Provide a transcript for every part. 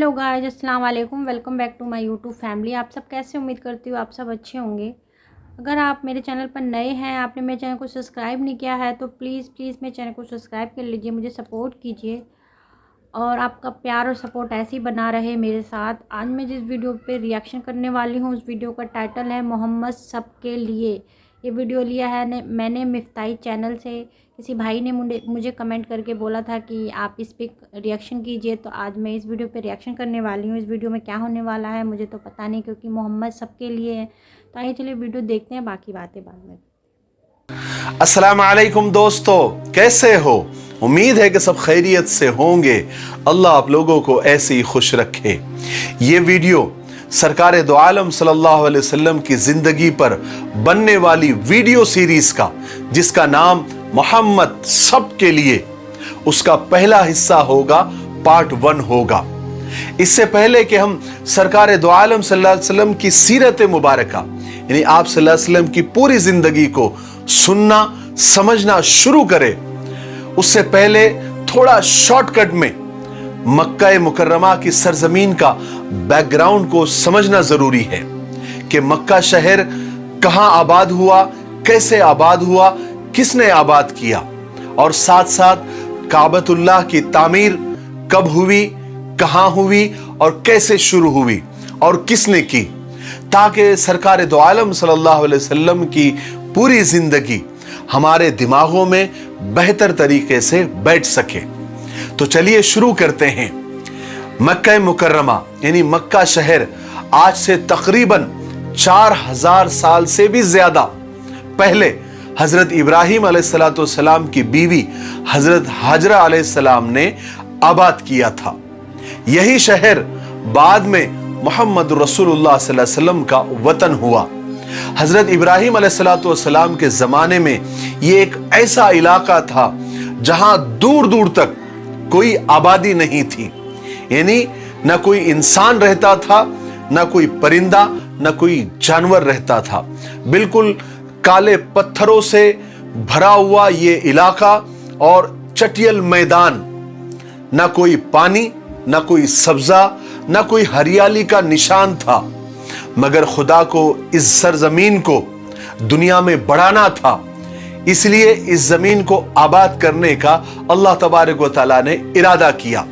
Hello guys, अस्सलाम वालेकुम। Welcome back to my YouTube family. आप सब कैसे? उम्मीद करती हूँ आप सब अच्छे होंगे। अगर आप मेरे चैनल पर नए हैं, आपने मेरे चैनल को सब्सक्राइब नहीं किया है तो प्लीज़ मेरे चैनल को सब्सक्राइब कर लीजिए, मुझे सपोर्ट कीजिए और आपका प्यार और सपोर्ट ऐसे ही बना रहे मेरे साथ। आज मैं जिस वीडियो पे रिएक्शन करने वाली हूँ उस वीडियो का टाइटल है मोहम्मद सबके लिए। ये वीडियो लिया है मैंने मिफ्ताही चैनल से। किसी भाई ने मुझे कमेंट करके बोला था कि आप इस पे रिएक्शन कीजिए, तो आज मैं इस वीडियो पे रिएक्शन करने वाली हूँ। इस वीडियो में क्या होने वाला है मुझे तो पता नहीं, क्योंकि मोहम्मद सबके लिए है। तो आइए चलिए वीडियो देखते हैं, बाकी बातें बाद में। अस्सलाम वालेकुम दोस्तों, कैसे हो? उम्मीद है कि सब खैरियत से होंगे। अल्लाह आप लोगों को ऐसे ही खुश रखे। ये वीडियो सरकार दो आलम सल्लल्लाहु अलैहि वसल्लम की जिंदगी पर बनने वाली वीडियो सीरीज का, जिसका नाम मोहम्मद सबके लिए, उसका पहला हिस्सा होगा, पार्ट 1 होगा। इससे पहले कि हम सरकार दो आलम सल्लल्लाहु अलैहि वसल्लम की सीरत मुबारका यानी आप सल्लल्लाहु अलैहि वसल्लम की पूरी जिंदगी को सुनना समझना शुरू करें, उससे पहले थोड़ा शॉर्टकट में मक्का मुकर्रमा की सरजमीन का बैकग्राउंड को समझना जरूरी है कि मक्का शहर कहां आबाद हुआ, कैसे आबाद हुआ, किसने आबाद किया, और साथ साथ काबतुल्लाह की तामीर कब हुई, कहां हुई और कैसे शुरू हुई और किसने की, ताकि सरकार दो आलम सल्लल्लाहु अलैहि वसल्लम की पूरी जिंदगी हमारे दिमागों में बेहतर तरीके से बैठ सके। तो चलिए शुरू करते हैं। मक्का मुकर्रमा यानी मक्का शहर आज से तकरीबन 4000 साल से भी ज्यादा पहले हजरत इब्राहिम अलैहिस्सलाम की बीवी हजरत हाजरा अलैहिस्सलाम ने आबाद किया था। यही शहर बाद में मोहम्मद रसूलुल्लाह सल्लल्लाहु अलैहि वसल्लम का वतन हुआ। हजरत इब्राहिम अलैहिस्सलाम के जमाने में यह एक ऐसा इलाका था जहां दूर दूर तक कोई आबादी नहीं थी, यानी न कोई इंसान रहता था, न कोई परिंदा, न कोई जानवर रहता था। बिल्कुल काले पत्थरों से भरा हुआ ये इलाका और चटियल मैदान, न कोई पानी, न कोई सब्जा, न कोई हरियाली का निशान था। मगर खुदा को इस सरजमीन को दुनिया में बढ़ाना था, इसलिए इस जमीन को आबाद करने का अल्लाह तबारक व तआला ने इरादा किया।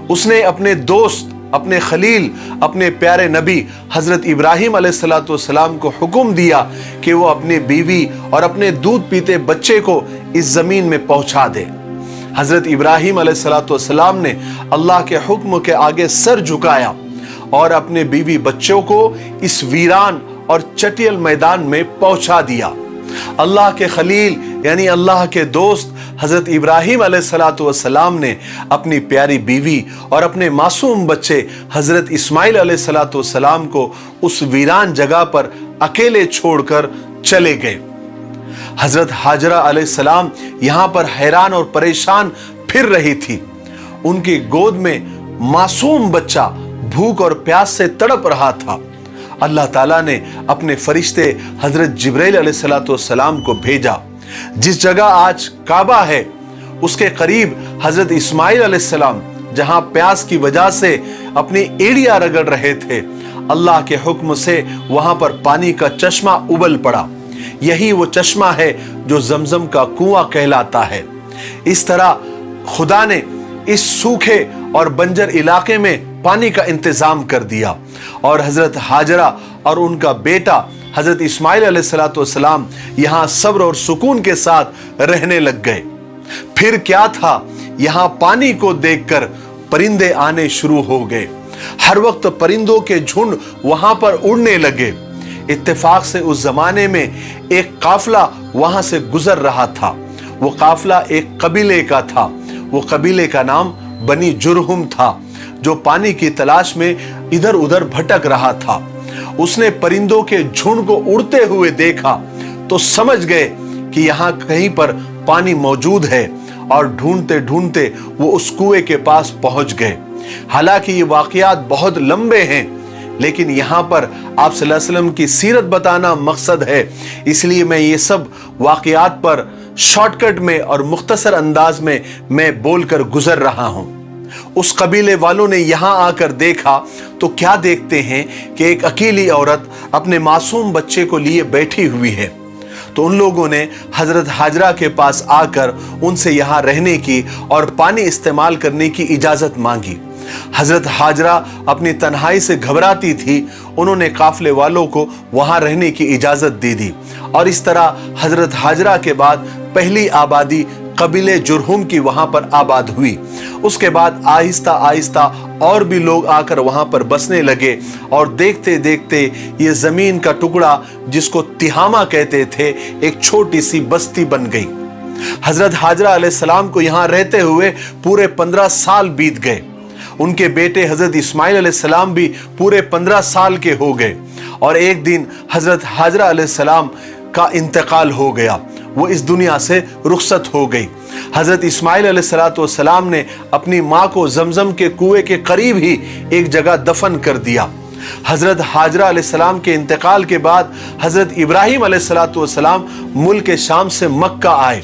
उसने अपने दोस्त, अपने खलील, अपने प्यारे नबी हजरत इब्राहिम अलैहिस्सलाम को हुक्म दिया कि वो अपनी बीवी और अपने दूध पीते बच्चे को इस जमीन में पहुंचा दे। हजरत इब्राहिम अलैहिस्सलाम ने अल्लाह के हुक्म के आगे सर झुकाया और अपने बीवी बच्चों को इस वीरान और चटियल मैदान में पहुंचा दिया। अल्लाह के खलील यानी अल्लाह के दोस्त हजरत इब्राहिम अलैहिस्सलाम ने अपनी प्यारी बीवी और अपने मासूम बच्चे हजरत इस्माइल अलैहिस्सलाम को उस वीरान जगह पर अकेले छोड़कर चले गए। हजरत हाजरा अलैहिस्सलाम यहां पर हैरान और परेशान फिर रही थी। उनकी गोद में मासूम बच्चा भूख और प्यास से तड़प रहा था। अल्लाह ताला ने अपने फरिश्ते हजरत जिब्राइल अलैहिस्सलाम को भेजा। जिस जगह आज काबा है उसके करीब हजरत इस्माइल अलैहिस्सलाम जहां प्यास की वजह से अपनी एड़ियां रगड़ रहे थे, अल्लाह के हुक्म से वहां पर पानी का चश्मा उबल पड़ा। यही वो चश्मा है जो जमजम का कुआं कहलाता है। इस तरह खुदा ने इस सूखे और बंजर इलाके में पानी का इंतजाम कर दिया और हजरत हाजरा और उनका बेटा हजरत इस्माइल अलैहिस्सलाम यहां सब्र और सुकून के साथ रहने लग गए। फिर क्या था, यहां पानी को देखकर परिंदे आने शुरू हो गए। हर वक्त परिंदों के झुंड वहां पर उड़ने लगे। इत्तेफाक से उस जमाने में एक काफिला वहां से गुजर रहा था। वो काफिला एक कबीले का था। वो कबीले का नाम बनी जुरहुम था, जो पानी की तलाश में इधर उधर भटक रहा था। उसने परिंदों के झुंड को उड़ते हुए देखा तो समझ गए कि यहां कहीं पर पानी मौजूद है और ढूंढते ढूंढते वो उस कुएं के पास पहुंच गए। हालांकि ये वाकयात बहुत लंबे हैं, लेकिन यहां पर आप सल्लल्लाहु अलैहि वसल्लम की सीरत बताना मकसद है, इसलिए मैं ये सब वाकयात पर शॉर्टकट में और मुख्तसर अंदाज में मैं बोलकर गुजर रहा हूं। उस कबीले वालों ने यहाँ आकर देखा तो क्या देखते हैं कि एक अकेली औरत अपने मासूम बच्चे को लिए बैठी हुई है। तो उन लोगों ने हजरत हाजरा के पास आकर उनसे यहाँ रहने की और पानी इस्तेमाल करने की इजाजत मांगी। हजरत हाजरा अपनी तन्हाई से घबराती थी, उन्होंने काफले वालों को वहां रहने की इजाजत दे दी और इस तरह हजरत हाजरा के बाद पहली आबादी कबीले जुरहुम की वहां पर आबाद हुई। उसके बाद आहिस्ता आहिस्ता और भी लोग आकर वहां पर बसने लगे और देखते देखते ये जमीन का टुकड़ा जिसको तिहामा कहते थे एक छोटी सी बस्ती बन गई। हजरत हाजरा अलैहिस्सलाम को यहाँ रहते हुए पूरे 15 साल बीत गए। उनके बेटे हजरत इस्माइल अलैहिस्सलाम भी पूरे 15 साल के हो गए और एक दिन हजरत हाजरा अलैहिस्सलाम का इंतकाल हो गया, वो इस दुनिया से रुखसत हो गई। हजरत इस्माइल अलैहिस्सलाम ने अपनी माँ को जमजम के कुएं के करीब ही एक जगह दफन कर दिया। हजरत हाजरा अलैहिस्सलाम के इंतकाल के बाद हजरत इब्राहीम अलैहिस्सलाम मुल्क शाम से मक्का आए।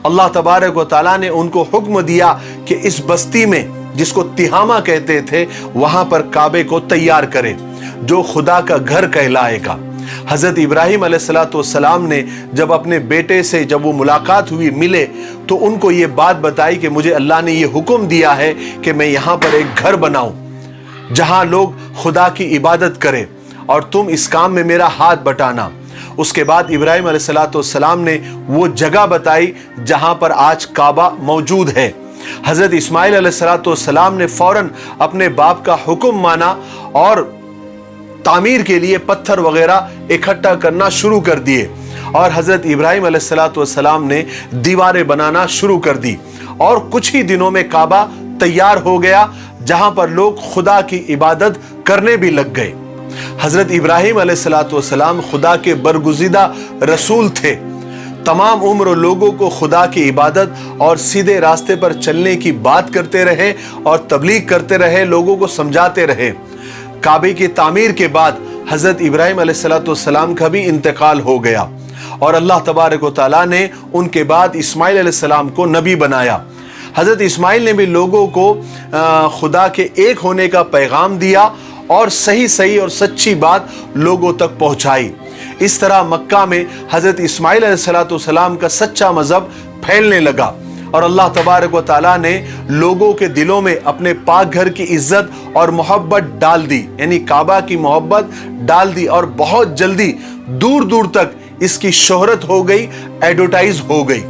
अल्लाह तबारक व तआला ने उनको हुक्म दिया कि इस बस्ती में जिसको तिहामा कहते थे वहां पर काबे को तैयार करें जो खुदा का घर कहलाएगा। हजरत इब्राहीम अलैहिस्सलाम ने जब अपने बेटे से जब वो मुलाकात हुई, मिले, तो उनको ये बात बताई कि मुझे अल्लाह ने ये हुक्म दिया है कि मैं यहाँ पर एक घर बनाऊं जहां लोग खुदा की इबादत करें और तुम इस काम में मेरा हाथ बटाना। उसके बाद इब्राहीम अलैहिस्सलाम ने वो जगह बताई जहां पर आज काबा मौजूद है। हजरत इस्माइल अलैहिस्सलाम ने फौरन अपने बाप का हुक्म माना और तामीर के लिए पत्थर वगैरह इकट्ठा करना शुरू कर दिए और हजरत इब्राहीम अलैहिस्सलाम ने दीवारें बनाना शुरू कर दी और कुछ ही दिनों में काबा तैयार हो गया जहां पर लोग खुदा की इबादत करने भी लग गए। हजरत इब्राहीम अलैहिस्सलाम खुदा के बरगुज़ीदा रसूल थे। तमाम उम्र लोगों को खुदा की इबादत और सीधे रास्ते पर चलने की बात करते रहे और तबलीग करते रहे, लोगों को समझाते रहे। काबे की तामीर के बाद हजरत इब्राहीम अलैहिस्सलाम का भी इंतकाल हो गया और अल्लाह तबारक व तआला ने उनके बाद इस्माइल अलैहिस्सलाम को नबी बनाया। हजरत इस्माइल ने भी लोगों को खुदा के एक होने का पैगाम दिया और सही सही और सच्ची बात लोगों तक पहुंचाई। इस तरह मक्का में हजरत इस्माइल अलैहिस्सलाम का सच्चा मजहब फैलने लगा और अल्लाह तबारक व तआला ने लोगों के दिलों में अपने पाक घर की इज्जत और मोहब्बत डाल दी, यानी काबा की मोहब्बत डाल दी और बहुत जल्दी दूर दूर तक इसकी शोहरत हो गई, एडवर्टाइज हो गई।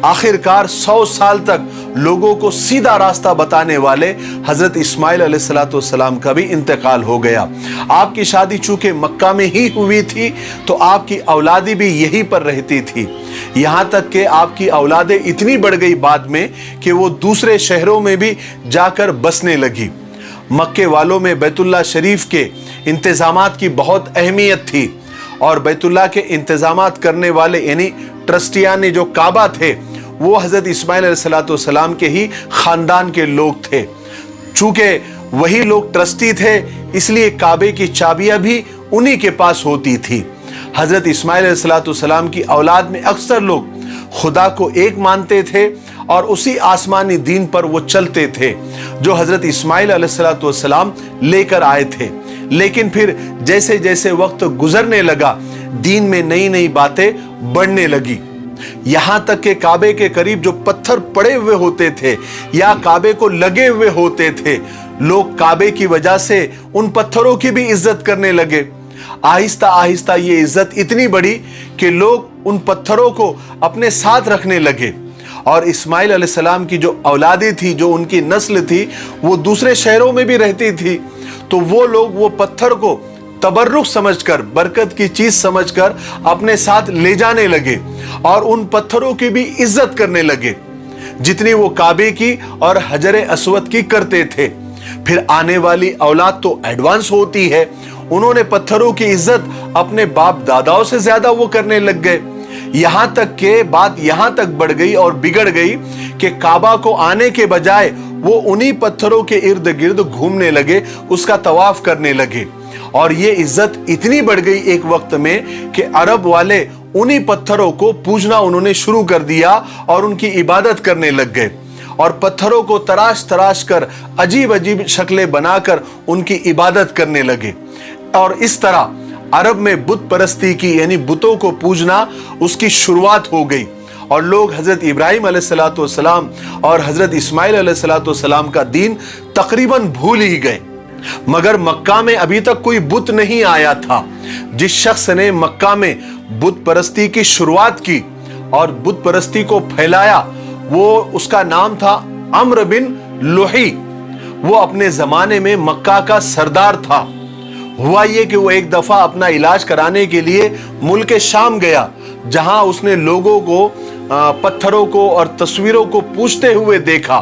आखिरकार 100 साल तक लोगों को सीधा रास्ता बताने वाले हजरत इस्माइल अलैहिस्सलाम का भी इंतकाल हो गया। आपकी शादी चूंकि मक्का में ही हुई थी तो आपकी औलादी भी यहीं पर रहती थी, यहाँ तक कि आपकी औलादें इतनी बढ़ गई बाद में कि वो दूसरे शहरों में भी जाकर बसने लगी। मक्के वालों में बैतुल्लाह शरीफ के इंतजामात की बहुत अहमियत थी और बैतुल्लाह के इंतजामात करने वाले यानी ट्रस्टियान जो काबा थे वो हजरत इस्माइल अलैहिस्सलाम के ही खानदान के लोग थे। चूंकि वही लोग ट्रस्टी थे इसलिए काबे की चाबियां भी उन्हीं के पास होती थी। हजरत इस्माइल अलैहिस्सलाम की औलाद में अक्सर लोग खुदा को एक मानते थे और उसी आसमानी दीन पर वो चलते थे जो हजरत इस्माइल अलैहिस्सलाम लेकर आए थे। लेकिन फिर जैसे जैसे वक्त गुजरने लगा दीन में नई नई बातें बढ़ने लगी, यहाँ तक कि काबे के करीब जो पत्थर पड़े हुए होते थे या काबे को लगे हुए होते थे, लोग काबे की वजह से उन पत्थरों की भी इज्जत करने लगे। आहिस्ता आहिस्ता ये इज्जत इतनी बढ़ी कि लोग उन पत्थरों को अपने साथ रखने लगे और इस्माइल अलैहिस्सलाम की जो औलादी थी, जो उनकी नस्ल थी, वो दूसरे शहरों में भी रहती थी, तो वो लोग वो पत्थर को तबर्रुक समझकर, बरकत की चीज समझकर अपने साथ ले जाने लगे और उन पत्थरों की भी इज्जत करने लगे जितनी वो काबे की और हजरे अस्वद की करते थे। फिर आने वाली औलाद तो एडवांस होती है, उन्होंने पत्थरों की इज्जत अपने बाप दादाओं से ज्यादा वो करने लग गए। यहां तक के बात यहां तक बढ़ गई और बिगड़ गई कि काबा को आने के बजाय वो उन्हीं पत्थरों के इर्द गिर्द घूमने लगे, उसका तवाफ करने लगे और ये इज्जत इतनी बढ़ गई एक वक्त में कि अरब वाले उन्हीं पत्थरों को पूजना उन्होंने शुरू कर दिया और उनकी इबादत करने लग गए और पत्थरों को तराश तराश कर अजीब अजीब शक्लें बनाकर उनकी इबादत करने लगे। और इस तरह अरब में बुत परस्ती की यानी बुतों को पूजना उसकी शुरुआत हो गई और लोग हजरत इब्राहिम अलैहिस्सलाम और हजरत इस्माइल अलैहिस्सलाम का दीन तकरीबन भूल ही गए। मगर मक्का में अभी तक कोई बुत नहीं आया था। जिस शख्स ने मक्का में बुत परस्ती की शुरुआत की और बुत परस्ती को फैलाया वो उसका नाम था अम्र बिन लुही। वो अपने जमाने में मक्का का सरदार था। हुआ ये कि वो एक दफा अपना इलाज कराने के लिए मुल्क शाम गया, जहां उसने लोगों को पत्थरों को और तस्वीरों को पूजते हुए देखा,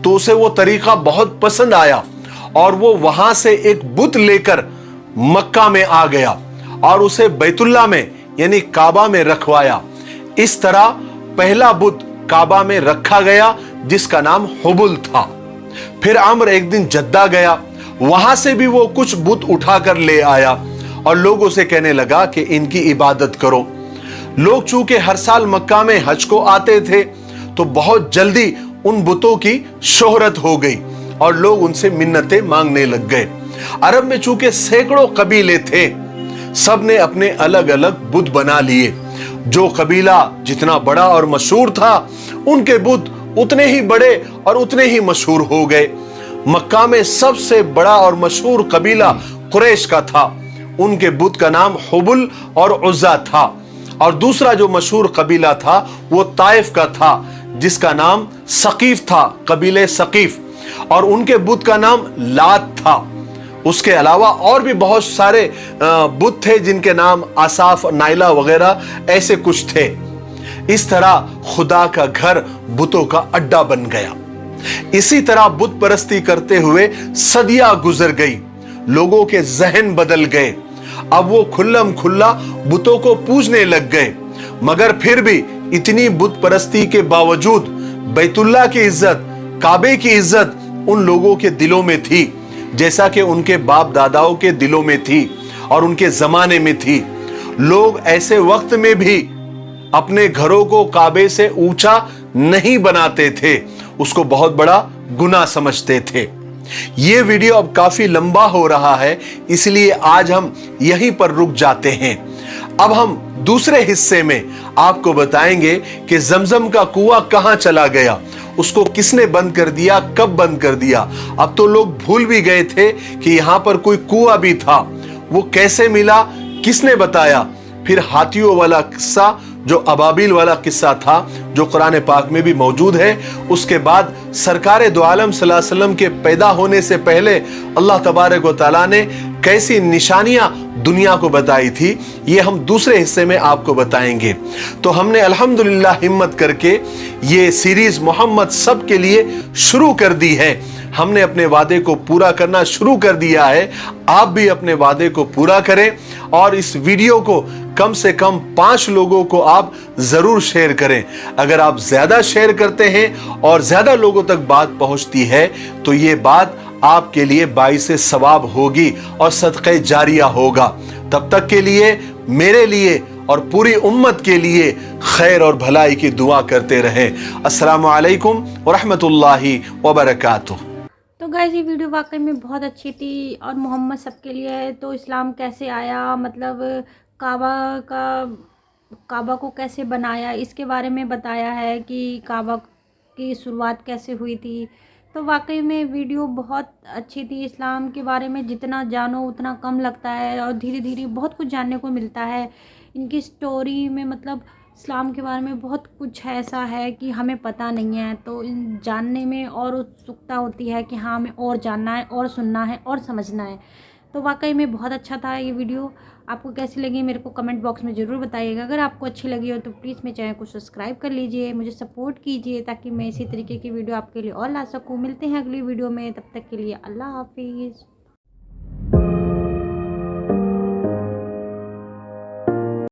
तो उसे वो तरीका बहुत पसंद आया और वो वहां से एक बुत लेकर मक्का में आ गया और उसे बैतुल्ला में यानी काबा में रखवाया। इस तरह पहला बुत काबा में रखा गया जिसका नाम हुबुल था। फिर अम्र एक दिन जद्दा गया, वहां से भी वो कुछ बुत उठाकर ले आया और लोगों से कहने लगा कि इनकी इबादत करो। लोग चूंकि हर साल मक्का में हज को आते थे तो बहुत जल्दी उन बुतों की शोहरत हो गई और लोग उनसे मिन्नतें मांगने लग गए। अरब में चूंकि सैकड़ों कबीले थे, सब ने अपने अलग अलग बुत बना लिए। जो कबीला जितना बड़ा और मशहूर था उनके बुत उतने ही बड़े और उतने ही मशहूर हो गए। मक्का में सबसे बड़ा और मशहूर कबीला कुरैश का था, उनके बुत का नाम हुबुल और उज़्ज़ा था। और दूसरा जो मशहूर कबीला था वो ताइफ का था जिसका नाम सकीफ था, कबीले सकीफ, और उनके बुत का नाम लात था। उसके अलावा और भी बहुत सारे बुत थे जिनके नाम आसाफ, नाइला वगैरह ऐसे कुछ थे। इस तरह खुदा का घर बुतों का अड्डा बन गया। इसी तरह बुत परस्ती करते हुए सदियां गुजर गई, लोगों के जहन बदल गए। अब वो खुल्लम खुल्ला बुतों को पूजने लग गए। मगर फिर भी इतनी बुत परस्ती के बावजूद बैतुल्ला की इज्जत, काबे की इज्जत उन लोगों के दिलों में थी जैसा कि उनके बाप दादाओं के दिलों में थी और उनके जमाने में थी। लोग ऐसे वक्त में भी अपने घरों को काबे से ऊंचा नहीं बनाते थे, उसको बहुत बड़ा गुनाह समझते थे। ये वीडियो अब काफी लंबा हो रहा है, इसलिए आज हम यहीं पर रुक जाते हैं। अब हम दूसरे हिस्से में आपको बताएंगे कि जमजम का कुआं कहां चला गया, उसको किसने बंद कर दिया, कब बंद कर दिया। अब तो लोग भूल भी गए थे कि यहां पर कोई कुआं भी था, वो कैसे मिला, किसने बताया। फिर हाथियों वाला किस्सा जो अबाबिल वाला किस्सा था जो कुरान पाक में भी मौजूद है। उसके बाद सरकार दो आलम सल्लल्लाहु अलैहि वसल्लम के पैदा होने से पहले अल्लाह तबारक व तआला ने कैसी निशानियां दुनिया को बताई थी, ये हम दूसरे हिस्से में आपको बताएंगे। तो हमने अल्हम्दुलिल्लाह हिम्मत करके ये सीरीज मोहम्मद सब के लिए शुरू कर दी है। हमने अपने वादे को पूरा करना शुरू कर दिया है, आप भी अपने वादे को पूरा करें और इस वीडियो को कम से कम 5 लोगों को आप जरूर शेयर करें। अगर आप ज्यादा शेयर करते हैं और ज्यादा लोगों तक बात पहुंचती है तो ये बात आपके लिए बाइसे सवाब होगी और सदक़े जारिया होगा। तब तक के लिए मेरे लिए और पूरी उम्मत के लिए खैर और भलाई की दुआ करते रहें। अस्सलामु अलैकुम व रहमतुल्लाहि व बरकातुहू। तो गाइस ये वीडियो वाकई में बहुत अच्छी थी और मोहम्मद सबके लिए है। तो इस्लाम कैसे आया, मतलब काबा को कैसे बनाया, इसके बारे में बताया है कि काबा की शुरुआत कैसे हुई थी। तो वाकई में वीडियो बहुत अच्छी थी। इस्लाम के बारे में जितना जानो उतना कम लगता है और धीरे धीरे बहुत कुछ जानने को मिलता है इनकी स्टोरी में। मतलब इस्लाम के बारे में बहुत कुछ ऐसा है कि हमें पता नहीं है, तो इन जानने में और उत्सुकता होती है कि हाँ हमें और जानना है और सुनना है और समझना है। तो वाकई में बहुत अच्छा था ये वीडियो। आपको कैसी लगी मेरे को कमेंट बॉक्स में ज़रूर बताइएगा। अगर आपको अच्छी लगी हो तो प्लीज़ मेरे चैनल को सब्सक्राइब कर लीजिए, मुझे सपोर्ट कीजिए ताकि मैं इसी तरीके की वीडियो आपके लिए और ला सकूँ। मिलते हैं अगली वीडियो में, तब तक के लिए अल्लाह हाफिज़।